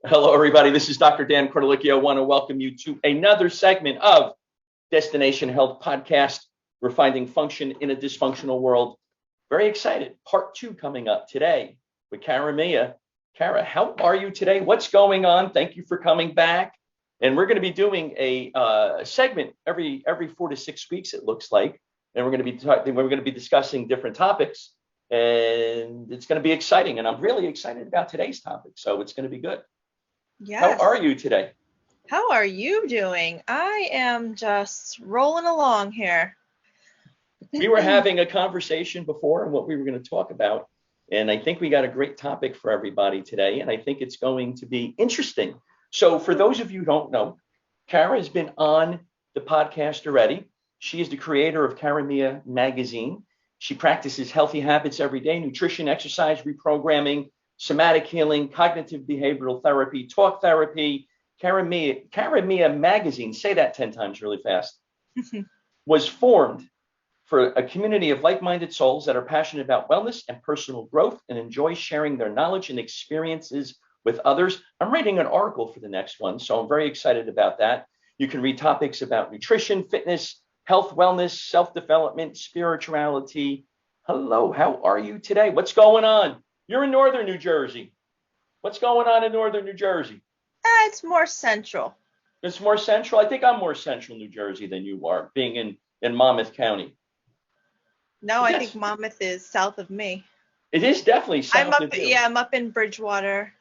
Hello, everybody. This is Dr. Dan Cardellichio. I want to welcome you to another segment of Destination Health Podcast. We're finding function in a dysfunctional world. Very excited. Part 2 coming up today with Cara. Cara, how are you today? What's going on? Thank you for coming back. And we're going to be doing a segment every 4 to 6 weeks, it looks like. And we're going to be discussing different topics. And it's going to be exciting. And I'm really excited about today's topic. So it's going to be good. Yes. How are you today? How are you doing? I am just rolling along here. We were having a conversation before on what we were going to talk about, and I think we got a great topic for everybody today, and I think it's going to be interesting. So for those of you who don't know, Cara has been on the podcast already. She is the creator of Cara magazine. She practices healthy habits every day, nutrition, exercise, reprogramming, somatic healing, cognitive behavioral therapy, talk therapy. Cara magazine, say that 10 times really fast, was formed for a community of like-minded souls that are passionate about wellness and personal growth and enjoy sharing their knowledge and experiences with others. I'm writing an article for the next one, so I'm very excited about that. You can read topics about nutrition, fitness, health, wellness, self-development, spirituality. Hello, how are you today? What's going on? You're in northern New Jersey. What's going on in northern New Jersey? It's more central. It's more central? I think I'm more central New Jersey than you are, being in Monmouth County. No, I think Monmouth is south of me. It is definitely south of you. Yeah, I'm up in Bridgewater.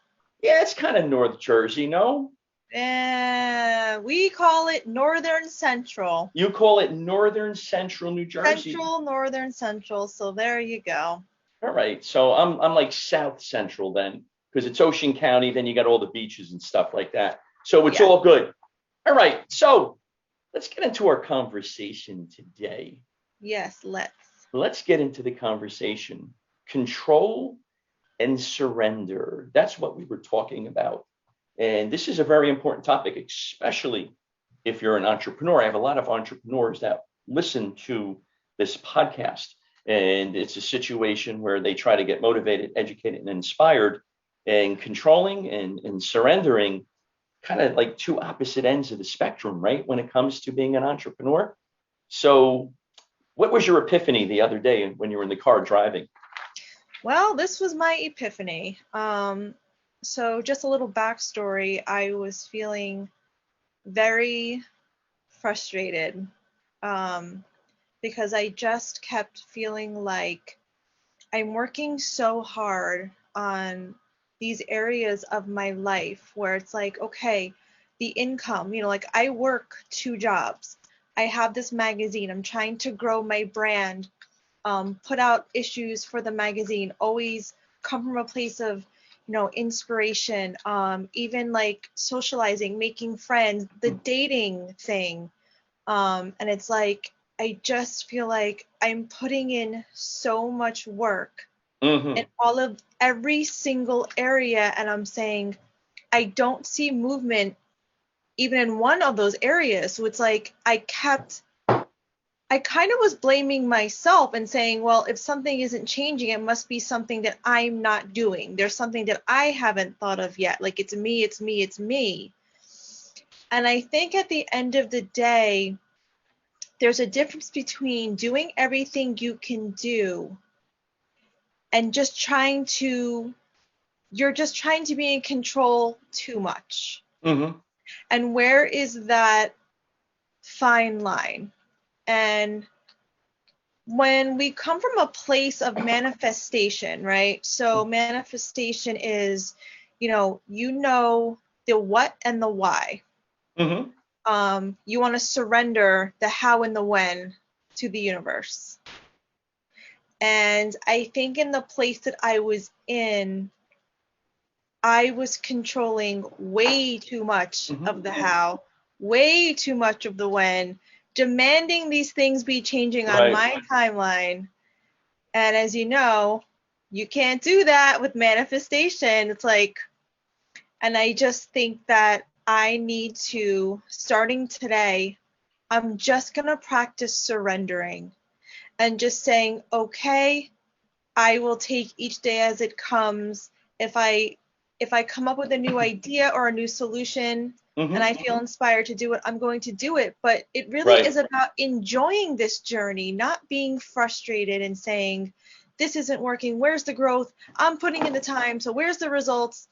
Yeah, it's kind of North Jersey, no? We call it Northern Central. You call it Northern Central New Jersey? Central, Northern Central, so there you go. All right, so I'm like South Central then, because it's Ocean County, then you got all the beaches and stuff like that. So it's all good. All right, so let's get into our conversation today. Yes, Let's get into the conversation. Control and surrender. That's what we were talking about. And this is a very important topic, especially if you're an entrepreneur. I have a lot of entrepreneurs that listen to this podcast. And it's a situation where they try to get motivated, educated, and inspired, and controlling and surrendering, kind of like two opposite ends of the spectrum, right? When it comes to being an entrepreneur. So what was your epiphany the other day when you were in the car driving? Well, this was my epiphany. So just a little backstory. I was feeling very frustrated. Because I just kept feeling like I'm working so hard on these areas of my life where it's like, okay, the income, like I work 2 jobs. I have this magazine. I'm trying to grow my brand, put out issues for the magazine, always come from a place of, inspiration, even like socializing, making friends, the dating thing. And it's like, I just feel like I'm putting in so much work in every single area, and I'm saying I don't see movement even in one of those areas. So it's like I kind of was blaming myself and saying, well, if something isn't changing, it must be something that I'm not doing. There's something that I haven't thought of yet. Like it's me, it's me, it's me. And I think at the end of the day, there's a difference between doing everything you can do and you're just trying to be in control too much. And where is that fine line? And when we come from a place of manifestation, right? So manifestation is, you know the what and the why. You want to surrender the how and the when to the universe. And I think in the place that I was in, I was controlling way too much of the how, way too much of the when, demanding these things be changing on my timeline. And as you know, you can't do that with manifestation. It's like, and I just think that I need to, starting today, I'm just going to practice surrendering and just saying, okay, I will take each day as it comes. If I if I come up with a new idea or a new solution and I feel inspired to do it, I'm going to do it. But it really is about enjoying this journey, not being frustrated and saying, this isn't working. Where's the growth? I'm putting in the time. So where's the results?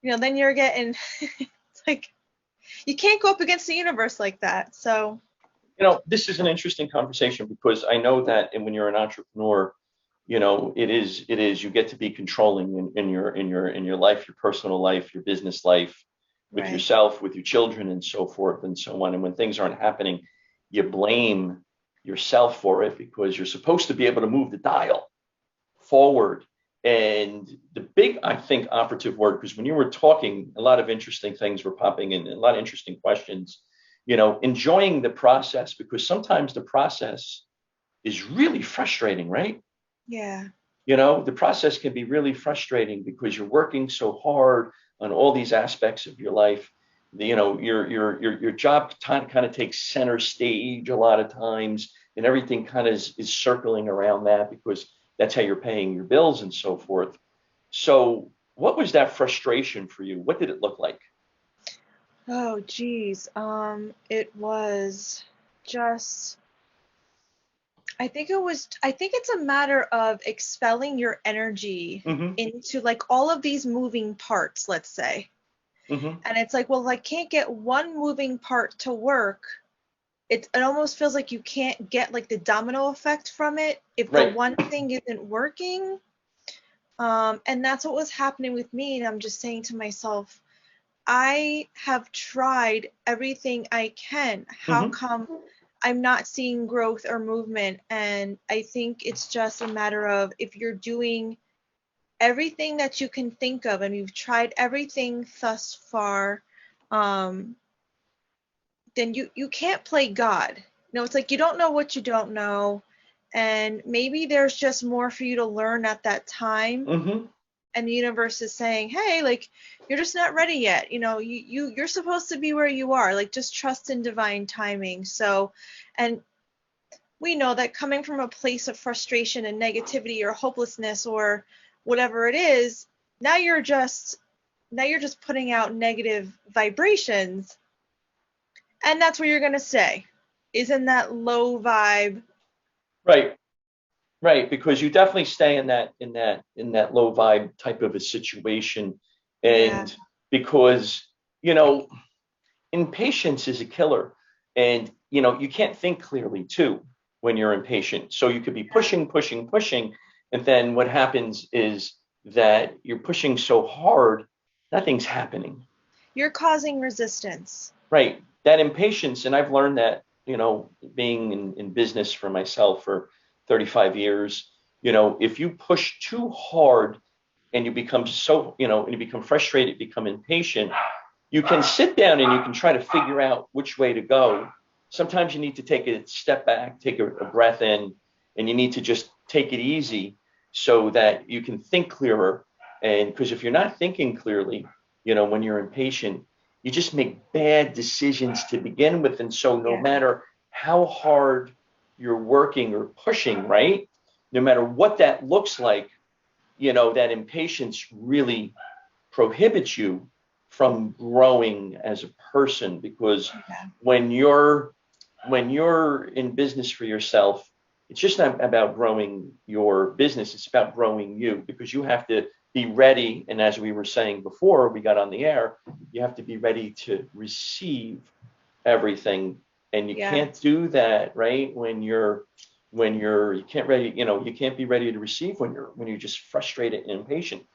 You know, then you're getting, it's like, you can't go up against the universe like that. So, You know, this is an interesting conversation because I know that when you're an entrepreneur, you know, it is you get to be controlling in your life, your personal life, your business life, with right. yourself, with your children, and so forth and so on. And when things aren't happening, you blame yourself for it because you're supposed to be able to move the dial forward. And the big, I think, operative word, because when you were talking, a lot of interesting things were popping in, and a lot of interesting questions. You know, enjoying the process, because sometimes the process is really frustrating, right? Yeah. You know, the process can be really frustrating because you're working so hard on all these aspects of your life. You know, your job kind of takes center stage a lot of times, and everything kind of is circling around that because that's how you're paying your bills and so forth. So, what was that frustration for you? What did it look like? Oh, geez. It was just, I think it's a matter of expelling your energy Mm-hmm. into like all of these moving parts, let's say. Mm-hmm. And it's like, well, if I can't get one moving part to work, it almost feels like you can't get like the domino effect from it if the Right. one thing isn't working. And that's what was happening with me. And I'm just saying to myself, I have tried everything I can. How Mm-hmm. come I'm not seeing growth or movement? And I think it's just a matter of if you're doing everything that you can think of and you've tried everything thus far, um, then you can't play God. You know, it's like you don't know what you don't know, and maybe there's just more for you to learn at that time. Mm-hmm. And the universe is saying, hey, like you're just not ready yet. You know, you're supposed to be where you are. Like just trust in divine timing. So, and we know that coming from a place of frustration and negativity or hopelessness or whatever it is, now you're just now you're just putting out negative vibrations, and that's where you're gonna stay. Isn't that low vibe? Right. Right, because you definitely stay in that low vibe type of a situation, Yeah. and because you know impatience is a killer, and you can't think clearly too when you're impatient. So you could be Yeah. pushing, pushing, pushing, and then what happens is that you're pushing so hard, nothing's happening. You're causing resistance. Right. That impatience, and I've learned that, being in business for myself for 35 years, if you push too hard and you become and you become frustrated, become impatient, you can sit down and you can try to figure out which way to go. Sometimes you need to take a step back, take a breath in, and you need to just take it easy so that you can think clearer. And because if you're not thinking clearly, when you're impatient, you just make bad decisions to begin with. And so no Yeah. matter how hard you're working or pushing, right? No matter what that looks like, that impatience really prohibits you from growing as a person, because Yeah. when you're in business for yourself, it's just not about growing your business, it's about growing you, because you have to be ready. And as we were saying before we got on the air, you have to be ready to receive everything. And you can't Yes. do that, right, when you're you can't ready you can't be ready to receive when you're just frustrated and impatient.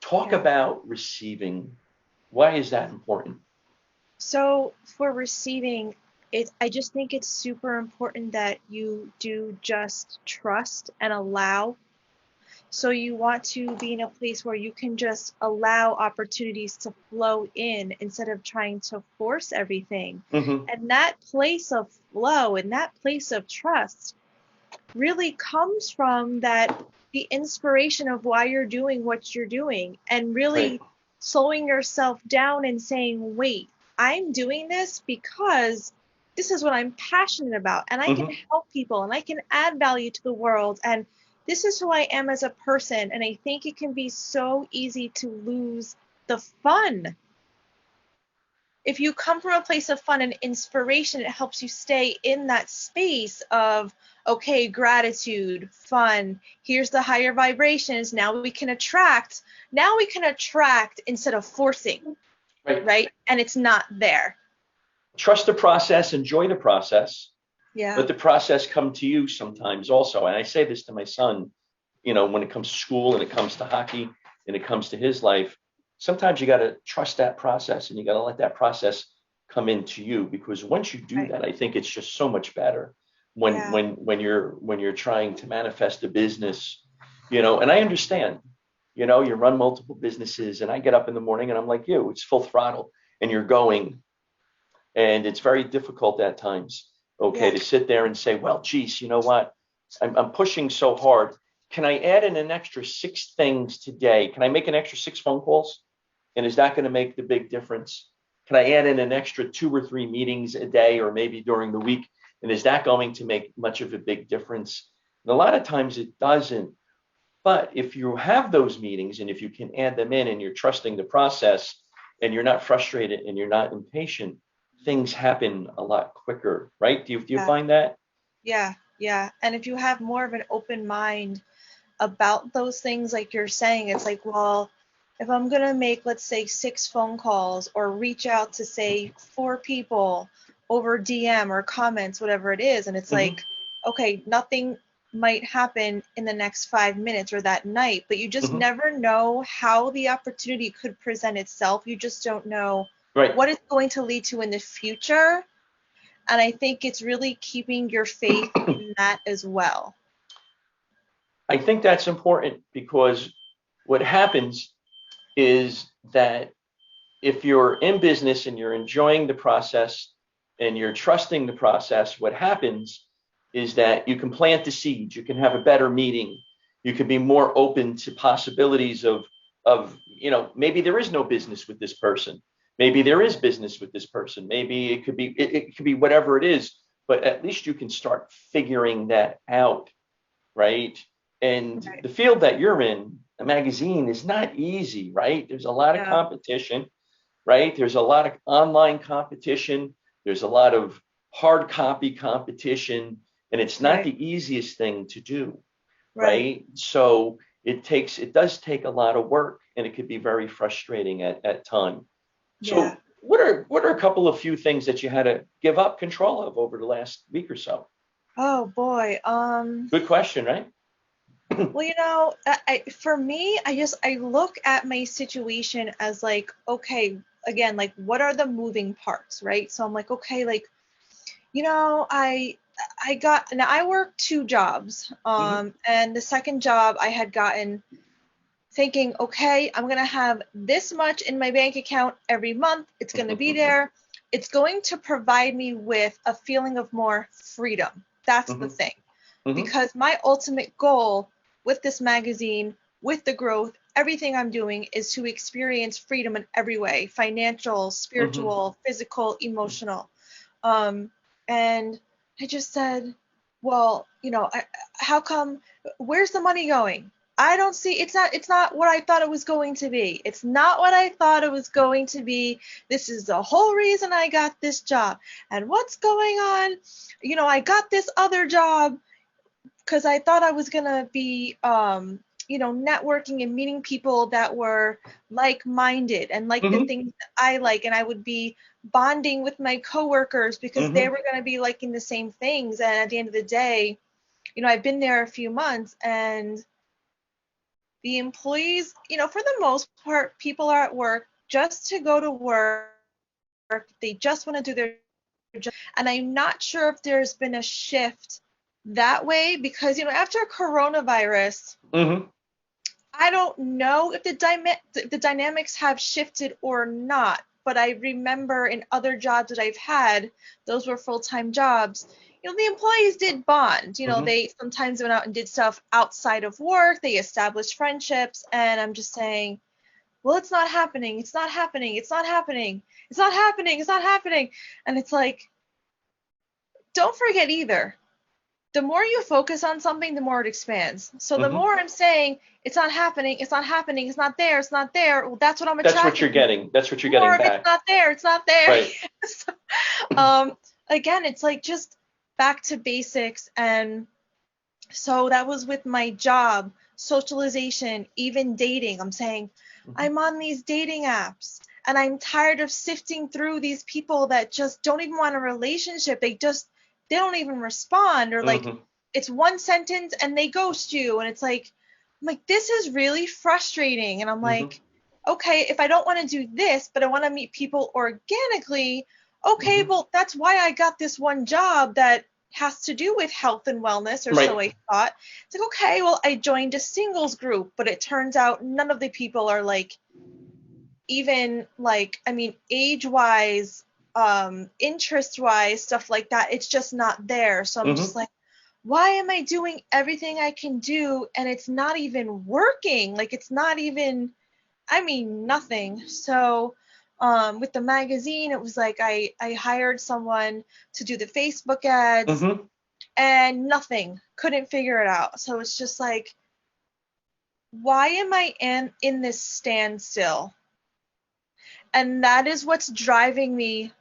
Talk Yeah. about receiving. Why is that important? So for receiving it, I just think it's super important that you do just trust and allow. So you want to be in a place where you can just allow opportunities to flow in instead of trying to force everything. Mm-hmm. And that place of flow and that place of trust really comes from that the inspiration of why you're doing what you're doing, and Right. really slowing yourself down and saying, wait, I'm doing this because this is what I'm passionate about and I can Mm-hmm. help people and I can add value to the world. And this is who I am as a person. And I think it can be so easy to lose the fun. If you come from a place of fun and inspiration, it helps you stay in that space of, okay, gratitude, fun, here's the higher vibrations. Now we can attract instead of forcing, right? And it's not there. Trust the process, enjoy the process. Yeah. Let the process come to you sometimes also. And I say this to my son, when it comes to school and it comes to hockey and it comes to his life, sometimes you got to trust that process and you got to let that process come into you, because once you do that, I think it's just so much better when you're trying to manifest a business, and I understand, you run multiple businesses, and I get up in the morning and I'm like you, it's full throttle and you're going, and it's very difficult at times, to sit there and say, well, geez, you know what? I'm pushing so hard. Can I add in an extra 6 things today? Can I make an extra 6 phone calls? And is that going to make the big difference? Can I add in an extra 2 or 3 meetings a day or maybe during the week? And is that going to make much of a big difference? And a lot of times it doesn't. But if you have those meetings and if you can add them in and you're trusting the process and you're not frustrated and you're not impatient, things happen a lot quicker, right? Do you find that? Yeah. And if you have more of an open mind about those things, like you're saying, it's like, well, if I'm going to make, let's say, 6 phone calls or reach out to, say, 4 people over DM or comments, whatever it is, and it's like, okay, nothing might happen in the next 5 minutes or that night, but you just never know how the opportunity could present itself. You just don't know what it's going to lead to in the future. And I think it's really keeping your faith in that as well. I think that's important, because what happens is that if you're in business and you're enjoying the process and you're trusting the process, what happens is that you can plant the seeds, you can have a better meeting, you can be more open to possibilities of maybe there is no business with this person, maybe there is business with this person, maybe it could be whatever it is, but at least you can start figuring that out, right? And the field that you're in, a magazine, is not easy, right? There's a lot of competition, right? There's a lot of online competition. There's a lot of hard copy competition, and it's not the easiest thing to do, right? So it does take a lot of work, and it could be very frustrating at time. So what are a couple of few things that you had to give up control of over the last week or so? Oh boy. Good question, right? Well, for me, I look at my situation as like, okay, again, like, what are the moving parts, right? So I'm like, okay, like, I work 2 jobs, and the second job I had gotten thinking, okay, I'm gonna have this much in my bank account every month. It's gonna be there. It's going to provide me with a feeling of more freedom. That's the thing, because my ultimate goal with this magazine, with the growth, everything I'm doing is to experience freedom in every way: financial, spiritual, physical, emotional. And I just said, well, how come, where's the money going? I don't see, it's not what I thought it was going to be. It's not what I thought it was going to be. This is the whole reason I got this job. And what's going on? I got this other job because I thought I was going to be, networking and meeting people that were like-minded and like the things that I like. And I would be bonding with my coworkers because they were going to be liking the same things. And at the end of the day, I've been there a few months, and the employees, for the most part, people are at work just to go to work. They just want to do their job. And I'm not sure if there's been a shift that way because, after coronavirus, I don't know if the dynamics have shifted or not. But I remember in other jobs that I've had, those were full-time jobs, the employees did bond. They sometimes went out and did stuff outside of work. They established friendships. And I'm just saying, well, it's not happening. It's not happening. It's not happening. It's not happening. It's not happening. And it's like, don't forget either. the more you focus on something, the more it expands. So the Hmm. more I'm saying it's not happening, it's not happening, it's not there, it's not there. Well, that's what I'm That's what attracting. you're getting. That's what you're More getting of it's back. not there, it's not there. Right. So, um, again, it's like just back to basics. And so that was with my job, socialization, even dating. I'm saying Hmm. I'm on these dating apps and I'm tired of sifting through these people that just don't even want a relationship. They don't even respond, or like Hmm. it's one sentence and they ghost you. And it's like, I'm like, this is really frustrating. And I'm Hmm. like, okay, if I don't want to do this, but I want to meet people organically, okay, Hmm. well, that's why I got this one job that has to do with health and wellness, or so Right. I thought. It's like, okay, well, I joined a singles group, but it turns out none of the people are like, even like, I mean, age wise, interest wise, stuff like that. It's just not there. So I'm just Hmm. like, why am I doing everything I can do and it's not even working? Like, it's not even, I mean, nothing. So, with the magazine, it was like I hired someone to do the Facebook ads Hmm. and nothing, couldn't figure it out. So it's just like, why am I in this standstill? And that is what's driving me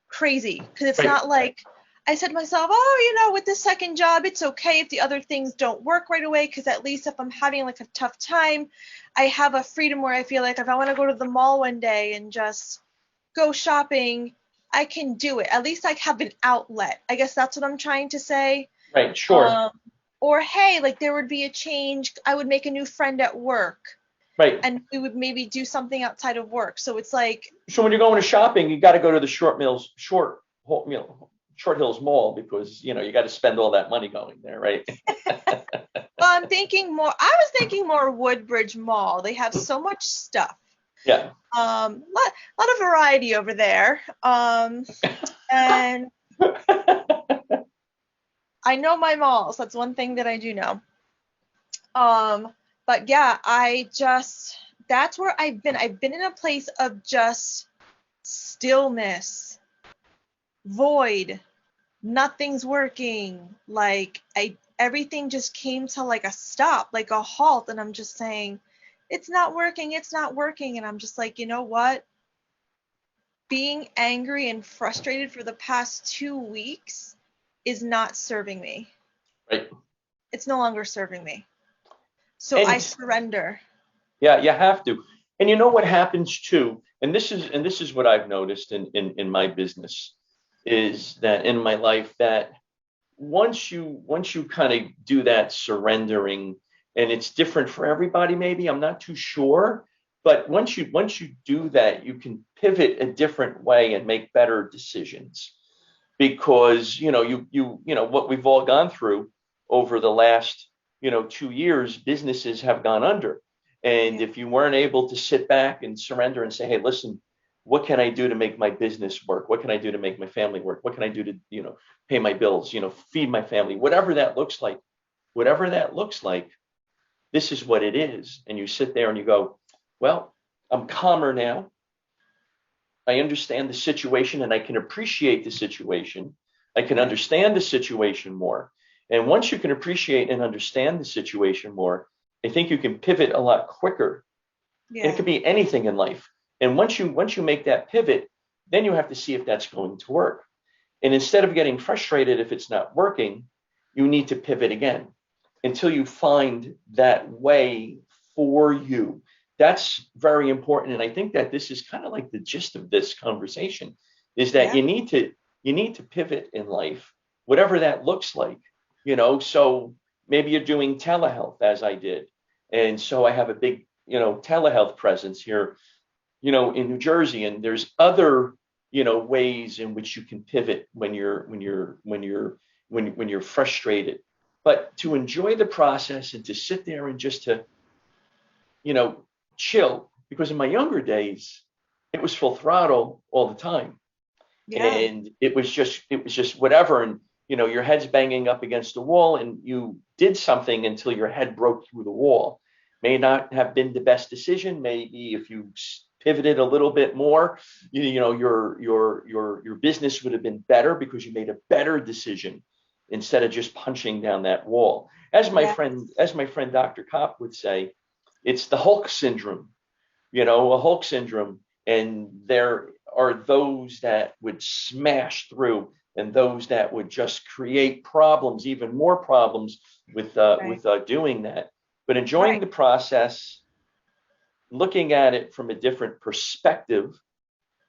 crazy, because it's Right. not like I said to myself, oh, with the second job, it's okay if the other things don't work right away, because at least if I'm having like a tough time, I have a freedom where I feel like if I want to go to the mall one day and just go shopping, I can do it. At least I have an outlet. I guess that's what I'm trying to say. Right. Sure. Um, or hey, like there would be a change. I would make a new friend at work Right. and we would maybe do something outside of work. So it's like, So when you're going to shopping, you got to go to the Short Hills Mall because you got to spend all that money going there, right? I'm thinking more. I was thinking more Woodbridge Mall. They have so much stuff. Yeah. Lot of variety over there. And I know my malls. That's one thing that I do know. Um, but yeah, that's where I've been. I've been in a place of just stillness, void, nothing's working. Like everything just came to like a stop, like a halt, and I'm just saying, it's not working, it's not working. And I'm just like, you know what? Being angry and frustrated for the past 2 weeks is not serving me. Right. It's no longer serving me. So I And surrender. yeah, you have to. And you know what happens too, and this is what I've noticed in my business is that in my life that once you kind of do that surrendering, and it's different for everybody, maybe I'm not too sure, but once you do that, you can pivot a different way and make better decisions because what we've all gone through over the last 2 years, businesses have gone under. And Yeah. if you weren't able to sit back and surrender and say, hey, listen, what can I do to make my business work? What can I do to make my family work? What can I do to pay my bills, feed my family, whatever that looks like, this is what it is. And you sit there and you go, well, I'm calmer now. I understand the situation and I can appreciate the situation. I can Right. understand the situation more. And once you can appreciate and understand the situation more, I think you can pivot a lot quicker. And it Yeah. could be anything in life. And once you make that pivot, then you have to see if that's going to work. And instead of getting frustrated if it's not working, you need to pivot again until you find that way for you. That's very important. And I think that this is kind of like the gist of this conversation is that Yeah. you need to pivot in life, whatever that looks like. So maybe you're doing telehealth as I did. And so I have a big, telehealth presence here, in New Jersey, and there's other, ways in which you can pivot when you're frustrated. But to enjoy the process and to sit there and just to, you know, chill, because in my younger days, it was full throttle all the time, Yeah. and it was just whatever, and your head's banging up against the wall, and you did something until your head broke through the wall. May not have been the best decision. Maybe if you pivoted a little bit more, your business would have been better because you made a better decision. instead of just punching down that wall. Yeah. As my friend Dr. Kopp would say, it's the Hulk syndrome, you know, a Hulk syndrome. And there are those that would smash through and those that would just create problems, even more problems Right. with doing that. But enjoying Right. the process, looking at it from a different perspective,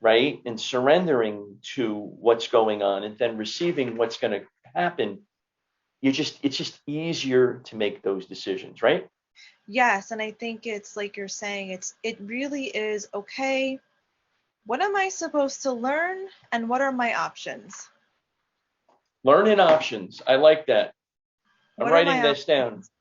right? And surrendering to what's going on and then receiving what's going to happen. It's just easier to make those decisions, right? Yes, and I think it's like you're saying, it really is okay. What am I supposed to learn and what are my options? Learning options. I like that. I'm What are writing my this down. options?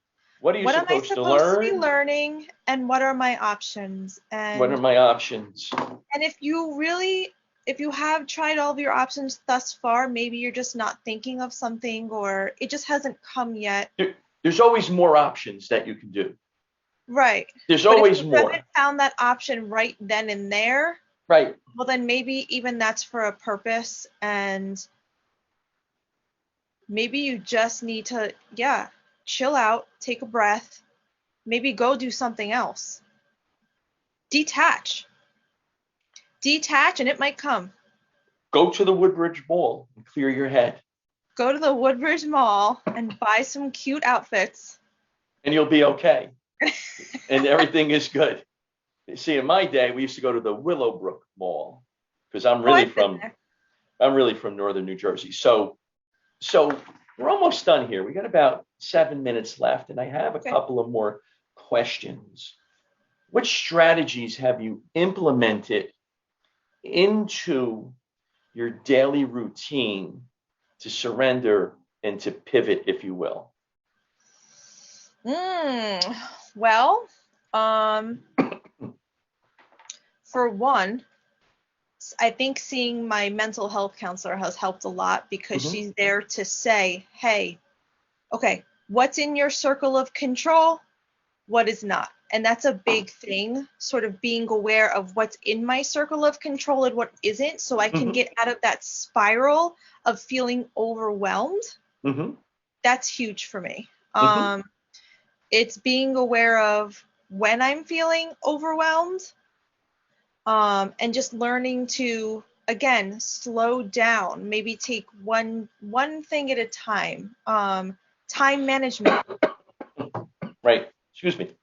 What are you What am I supposed to supposed to be learn? learning and what are my options? What are my options? And if you have tried all of your options thus far, maybe you're just not thinking of something or it just hasn't come yet. There's always more options that you can do. Right. There's But if always you haven't more. found that option right then and there, Right. well, then maybe even that's for a purpose. And maybe you just need to, yeah, chill out, take a breath, maybe go do something else. Detach. Detach, and it might come. Go to the Woodbridge Mall and clear your head, Go to the Woodbridge Mall and buy some cute outfits. and you'll be okay. And everything is good. See, in my day, we used to go to the Willowbrook Mall because Oh, I've been there. I'm really from northern New Jersey. So we're almost done here. We got about 7 minutes left, and I have a Okay. couple of more questions. What strategies have you implemented into your daily routine to surrender and to pivot, if you will? Well, um, for one, I think seeing my mental health counselor has helped a lot because Mm-hmm. she's there to say, hey, okay, what's in your circle of control? What is not? And that's a big thing, sort of being aware of what's in my circle of control and what isn't, so I can Mm-hmm. get out of that spiral of feeling overwhelmed. Mm-hmm. That's huge for me. Mm-hmm. It's being aware of when I'm feeling overwhelmed, and just learning to, again, slow down, maybe take one thing at a time. Time management, Right. Excuse me.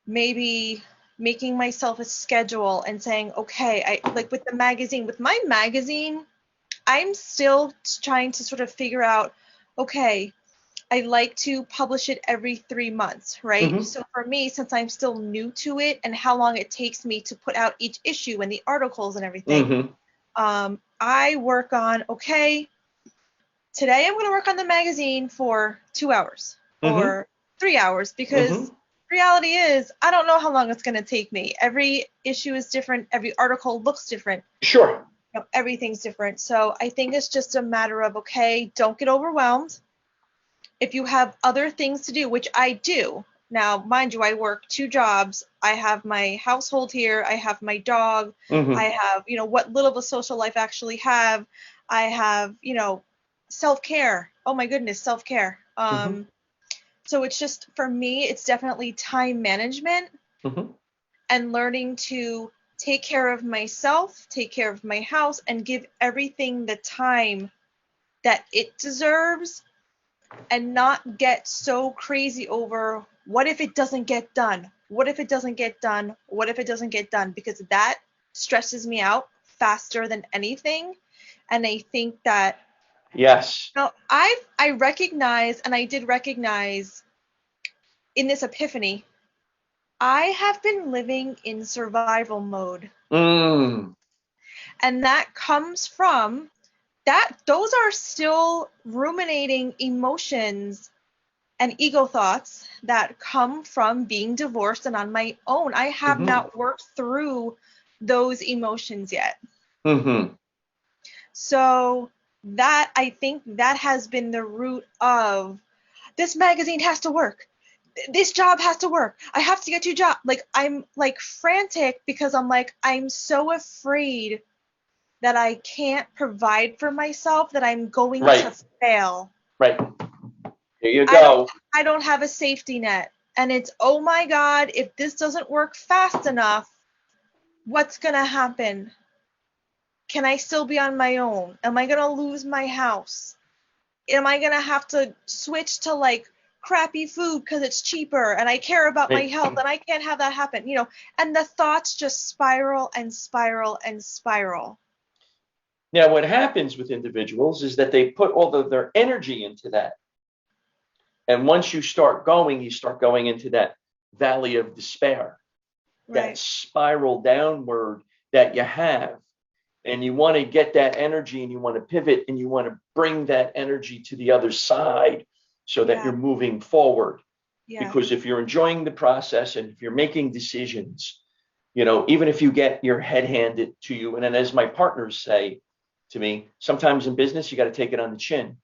maybe making myself a schedule and saying, okay, I like with my magazine, I'm still trying to sort of figure out, okay, I like to publish it every 3 months, right? Mm-hmm. So for me, since I'm still new to it and how long it takes me to put out each issue and the articles and everything, Mm-hmm. I work on, okay, today I'm going to work on the magazine for 2 hours Mm-hmm. or 3 hours Mm-hmm. because reality is I don't know how long it's going to take me. Every issue is different. Every article looks different. Sure. You know, everything's different. So I think it's just a matter of, okay, don't get overwhelmed. If you have other things to do, which I do, now, mind you, I work 2 jobs. I have my household here. I have my dog. I Mm-hmm. have, what little of a social life I actually have. I have, self-care. Oh my goodness, self-care. Mm-hmm. So it's just, for me, it's definitely time management Mm-hmm. and learning to take care of myself, take care of my house, and give everything the time that it deserves and not get so crazy over what if it doesn't get done? What if it doesn't get done? What if it doesn't get done? Because that stresses me out faster than anything. And I think that Yes. I recognize, and I did recognize in this epiphany, I have been living in survival mode. Mm. And that comes from that those are still ruminating emotions and ego thoughts that come from being divorced and on my own. I have Mm-hmm. not worked through those emotions yet. Mm-hmm. So that, I think that has been the root of this magazine has to work. This job has to work. I have to get to a job. Like I'm like frantic because I'm like I'm so afraid that I can't provide for myself, that I'm going Right. to fail. Right. There you I don't go. I don't have a safety net. And it's, oh my God, if this doesn't work fast enough, what's gonna happen? Can I still be on my own? Am I gonna lose my house? Am I gonna have to switch to like crappy food because it's cheaper and I care about my Right. health and I can't have that happen, you know? And the thoughts just spiral and spiral and spiral. Now, what happens with individuals is that they put all of their energy into that. And once you start going into that valley of despair, that Right. spiral downward that you have. And you want to get that energy and you want to pivot and you want to bring that energy to the other side so that Yeah. you're moving forward. Yeah. Because if you're enjoying the process and if you're making decisions, even if you get your head handed to you, and then as my partners say to me, sometimes in business, you got to take it on the chin.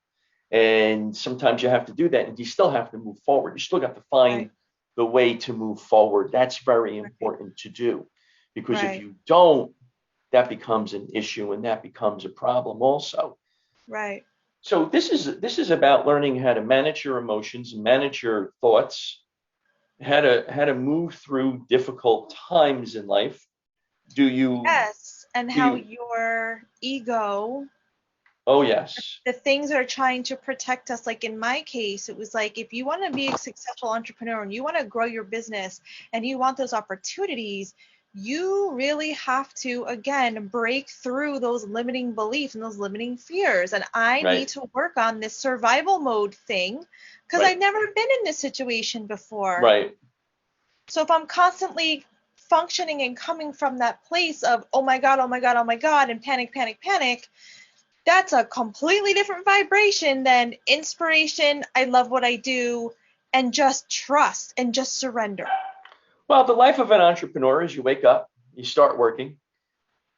And sometimes you have to do that and you still have to move forward. You still got to find Right. the way to move forward. That's very Right. important to do because if Right. you don't, that becomes an issue and that becomes a problem also. Right. So this is about learning how to manage your emotions and manage your thoughts, how to move through difficult times in life. Do you Yes. And do how you your ego, oh yes. the things that are trying to protect us, like in my case, it was like, if you want to be a successful entrepreneur and you want to grow your business and you want those opportunities, you really have to, again, break through those limiting beliefs and those limiting fears. And I need Right, to work on this survival mode thing because right, I've never been in this situation before. right. So if I'm constantly functioning and coming from that place of, oh my God, oh my God, oh my God, and panic, panic, panic, that's a completely different vibration than inspiration. I love what I do, and just trust and just surrender. Well, the life of an entrepreneur is you wake up, you start working,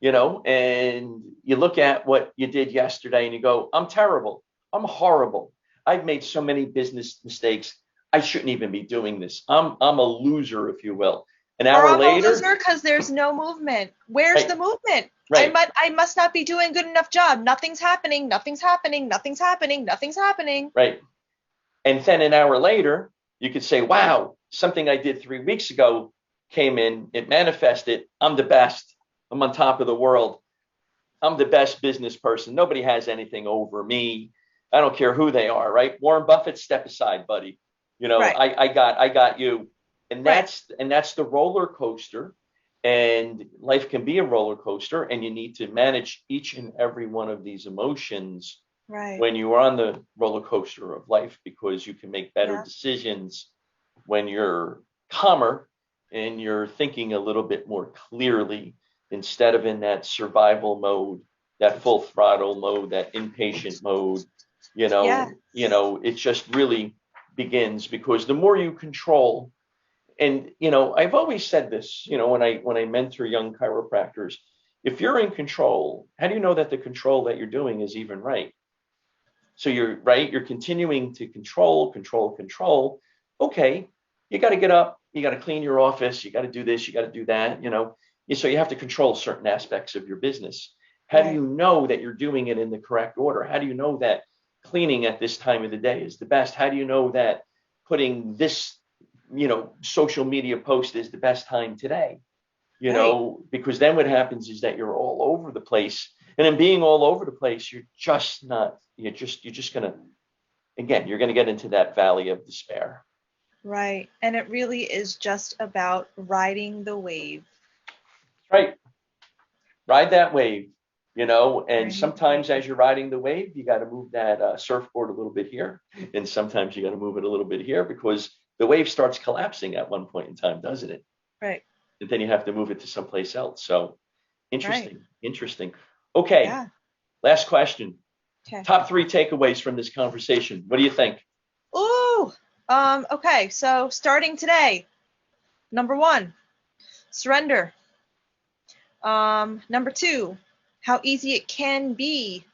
and you look at what you did yesterday and you go, I'm terrible. I'm horrible. I've made so many business mistakes. I shouldn't even be doing this. I'm a loser, if you will. An Or hour I'm a later, loser because there's no movement. Where's the right, movement? right, I must not be doing a good enough job. Nothing's happening. Nothing's happening. Nothing's happening. Nothing's happening. right. And then an hour later, you could say, wow, something I did 3 weeks ago came in, it manifested. I'm the best. I'm on top of the world. I'm the best business person. Nobody has anything over me. I don't care who they are, right? Warren Buffett, step aside, buddy. Right. I got you. And Right. that's the roller coaster. And life can be a roller coaster, and you need to manage each and every one of these emotions Right. when you are on the roller coaster of life because you can make better Yeah. decisions when you're calmer and you're thinking a little bit more clearly instead of in that survival mode, that full throttle mode, that impatient mode. Yes. It just really begins because the more you control, and I've always said this, when I mentor young chiropractors, if you're in control, how do you know that the control that you're doing is even right? So you're right, you're continuing to control, control, control. Okay, you got to get up, you got to clean your office, you got to do this, you got to do that, So you have to control certain aspects of your business. How do Right. you know that you're doing it in the correct order? How do you know that cleaning at this time of the day is the best? How do you know that putting this, social media post is the best time today? Right. Because then what happens is that you're all over the place. And in being all over the place, you're just not, you're just gonna, again, you're gonna get into that valley of despair. Right. And it really is just about riding the wave. Right. Ride that wave, and Riding the sometimes wave. as you're riding the wave, you got to move that surfboard a little bit here. And sometimes you got to move it a little bit here because the wave starts collapsing at one point in time, doesn't it? Right. And then you have to move it to someplace else. So Right. interesting, interesting. Okay. Yeah. Last question. Okay. Top three takeaways from this conversation. What do you think? Ooh. Okay. So starting today, number one, surrender. Number two, how easy it can be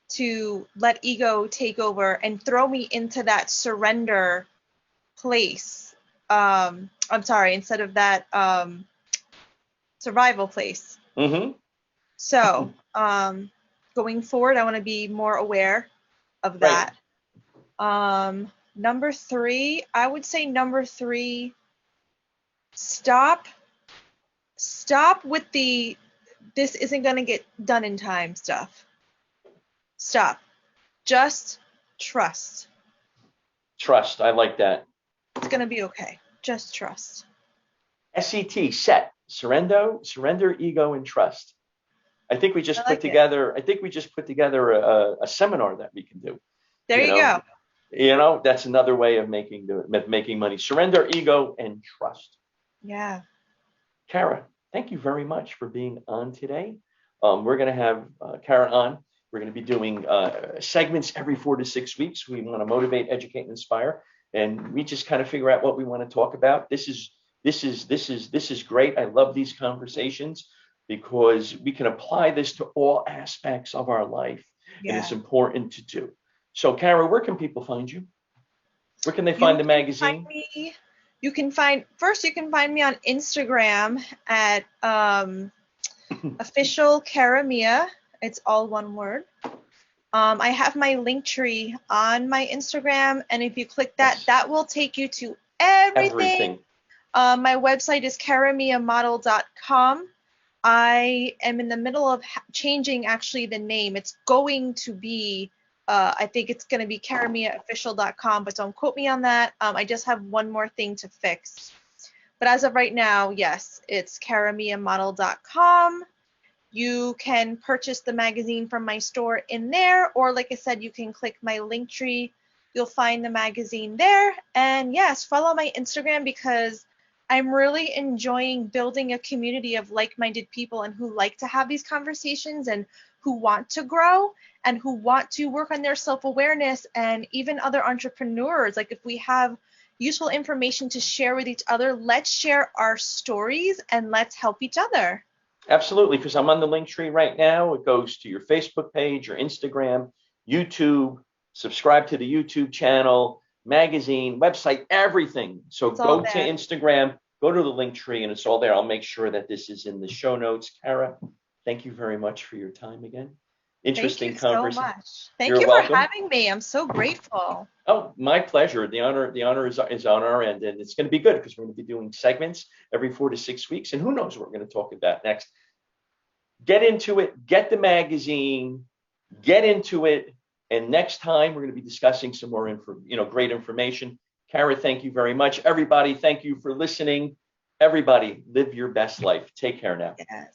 to let ego take over and throw me into that surrender place. I'm sorry, instead of that survival place. Mm-hmm. So, going forward, I want to be more aware of that. Right. Number three, I would say stop with the this isn't going to get done in time stuff. Stop. Just trust. Trust. I like that. It's going to be okay. Just trust. SET. Surrender, ego, and trust. I think we just put together a seminar that we can do. There you go. You know, that's another way of making money. Surrender, ego, and trust. Yeah. Cara, thank you very much for being on today. We're going to have Cara on. We're going to be doing segments every 4 to 6 weeks. We want to motivate, educate, and inspire, and we just kind of figure out what we want to talk about. This is great. I love these conversations because we can apply this to all aspects of our life, and it's important to do. So, Cara, where can people find you? Where can they find the magazine? You can find me on Instagram at official Cara Mia. It's all one word. I have my link tree on my Instagram, and if you click that, that will take you to everything. My website is caramiamodel.com. I am in the middle of changing actually the name. It's going to be, I think it's going to be caramiaofficial.com, but don't quote me on that. I just have one more thing to fix. But as of right now, yes, it's caramiamodel.com. You can purchase the magazine from my store in there, or like I said, you can click my link tree. You'll find the magazine there. And yes, follow my Instagram because I'm really enjoying building a community of like-minded people and who like to have these conversations and who want to grow and who want to work on their self-awareness, and even other entrepreneurs. Like, if we have useful information to share with each other, let's share our stories and let's help each other. Absolutely, because I'm on the link tree right now. It goes to your Facebook page, your Instagram, YouTube, subscribe to the YouTube channel, magazine, website, everything. So go to Instagram, go to the link tree, and it's all there. I'll make sure that this is in the show notes. Cara, thank you very much for your time again. Interesting conversation. Thank you so much. Thank you for having me. I'm so grateful. Oh, my pleasure. The honor is on our end, and it's going to be good because we're going to be doing segments every 4 to 6 weeks, and who knows what we're going to talk about next. Get into it. Get the magazine. Get into it. And next time we're going to be discussing some more great information. Cara, thank you very much. Everybody, thank you for listening. Everybody, live your best life. Take care now. Yes.